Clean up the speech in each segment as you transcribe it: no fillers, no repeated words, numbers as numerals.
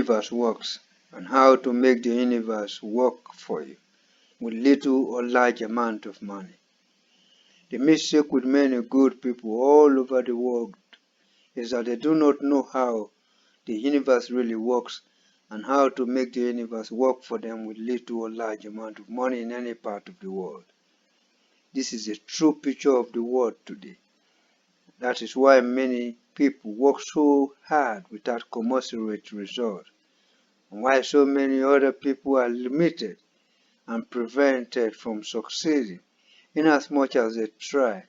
universe works and how to make the universe work for you with little or large amount of money. The mistake with many good people all over the world is that they do not know how the universe really works and how to make the universe work for them with little or large amount of money in any part of the world. This is a true picture of the world today. That is why many people work so hard without commensurate result, and why so many other people are limited and prevented from succeeding inasmuch as they try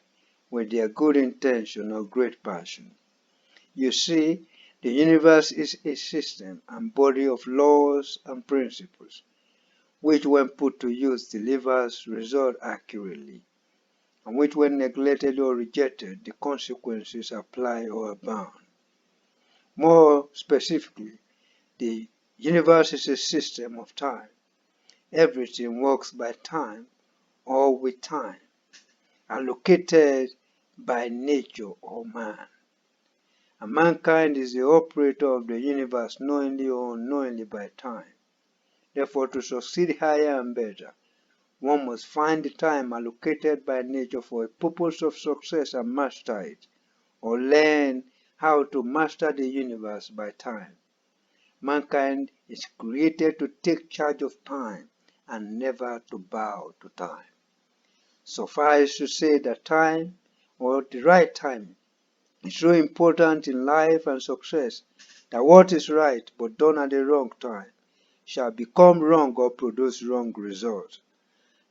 with their good intention or great passion. You see, the universe is a system and body of laws and principles, which when put to use delivers result accurately, and which when neglected or rejected, the consequences apply or abound. More specifically, the universe is a system of time. Everything works by time or with time, allocated by nature or man. And mankind is the operator of the universe knowingly or unknowingly by time. Therefore, to succeed higher and better, one must find the time allocated by nature for a purpose of success and master it, or learn how to master the universe by time. Mankind is created to take charge of time and never to bow to time. Suffice to say that time, or the right timing, is so important in life and success that what is right but done at the wrong time shall become wrong or produce wrong results.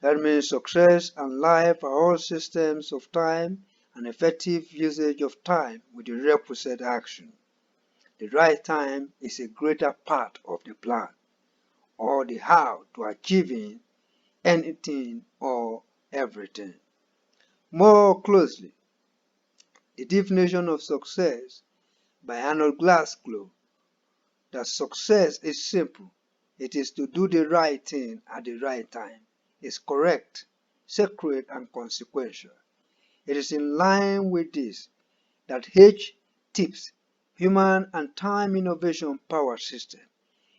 That means success and life are all systems of time and effective usage of time with the requisite action. The right time is a greater part of the plan, or the how to achieving anything or everything. More closely, the definition of success by Arnold Glasgow, that success is simple. It is to do the right thing at the right time, is correct, sacred, and consequential. It is in line with this that H-TIPS, Human and Time Innovation Power System,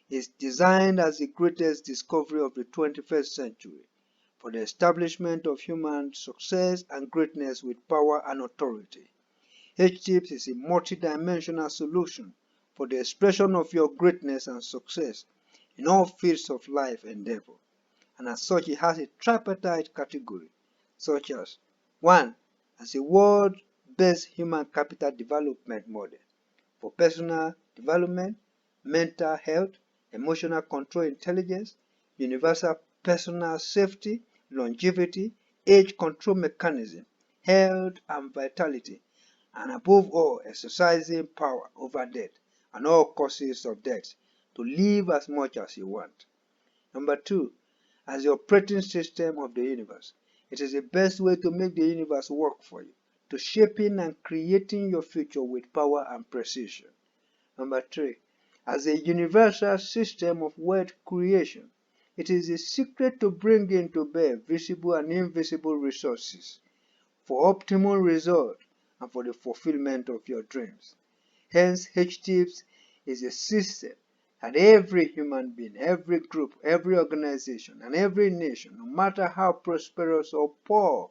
is designed as the greatest discovery of the 21st century for the establishment of human success and greatness with power and authority. H-TIPS is a multidimensional solution for the expression of your greatness and success in all fields of life endeavor, and as such it has a tripartite category, such as 1. As a world-based human capital development model for personal development, mental health, emotional control intelligence, universal personal safety, longevity, age control mechanism, health and vitality, and above all, exercising power over death and all causes of death to live as much as you want. Number 2, as the operating system of the universe. It is the best way to make the universe work for you, to shaping and creating your future with power and precision. Number 3, as a universal system of wealth creation. It is the secret to bring into bear visible and invisible resources for optimal result and for the fulfillment of your dreams. Hence, H-TIPS is a system that every human being, every group, every organization, and every nation, no matter how prosperous or poor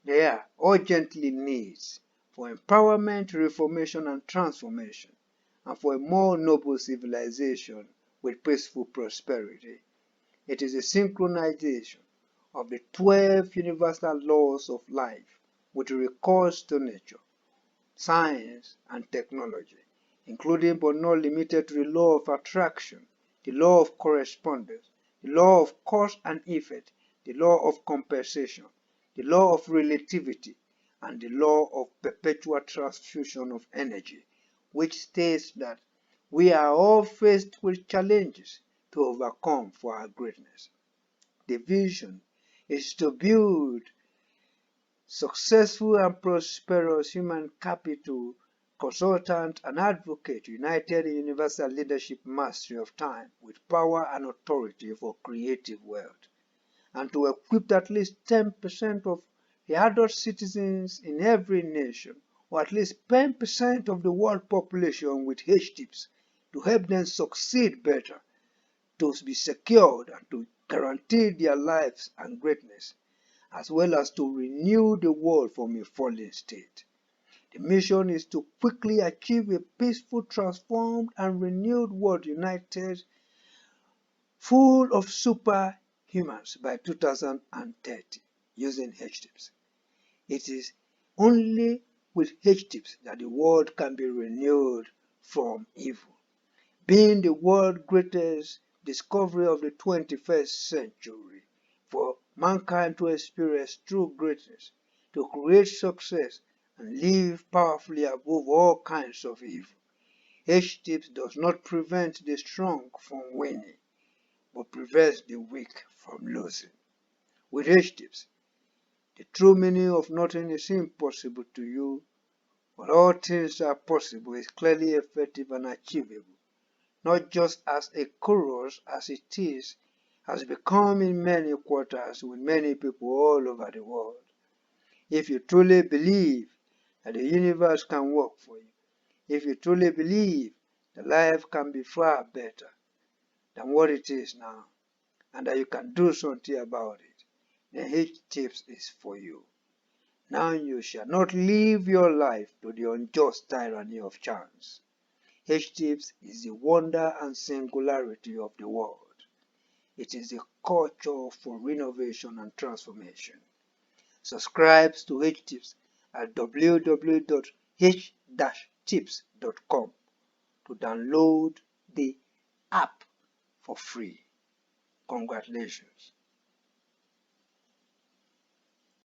they are, urgently needs for empowerment, reformation, and transformation, and for a more noble civilization with peaceful prosperity. It is a synchronization of the 12 universal laws of life with recourse to nature, science, and technology, including but not limited to the law of attraction, the law of correspondence, the law of cause and effect, the law of compensation, the law of relativity, and the law of perpetual transfusion of energy, which states that we are all faced with challenges to overcome for our greatness. The vision is to build successful and prosperous human capital, consultant and advocate united in universal leadership mastery of time with power and authority for creative wealth, and to equip at least 10% of the adult citizens in every nation, or at least 10% of the world population with H-TIPS to help them succeed better, to be secured and to guarantee their lives and greatness, as well as to renew the world from a fallen state. The mission is to quickly achieve a peaceful, transformed, and renewed world united, full of superhumans by 2030 using H-tips. It is only with H-tips that the world can be renewed from evil, being the world's greatest discovery of the 21st century, for mankind to experience true greatness, to create success, and live powerfully above all kinds of evil. H-tips does not prevent the strong from winning, but prevents the weak from losing. With H-tips, the true meaning of nothing is impossible to you, but all things are possible is clearly effective and achievable, not just as a chorus as it has become in many quarters with many people all over the world. If you truly believe that the universe can work for you, if you truly believe that life can be far better than what it is now, and that you can do something about it, then H-tips is for you. Now you shall not live your life to the unjust tyranny of chance. H-tips is the wonder and singularity of the world. It is the culture for renovation and transformation. Subscribe to H-tips at www.h-tips.com to download the app for free. Congratulations.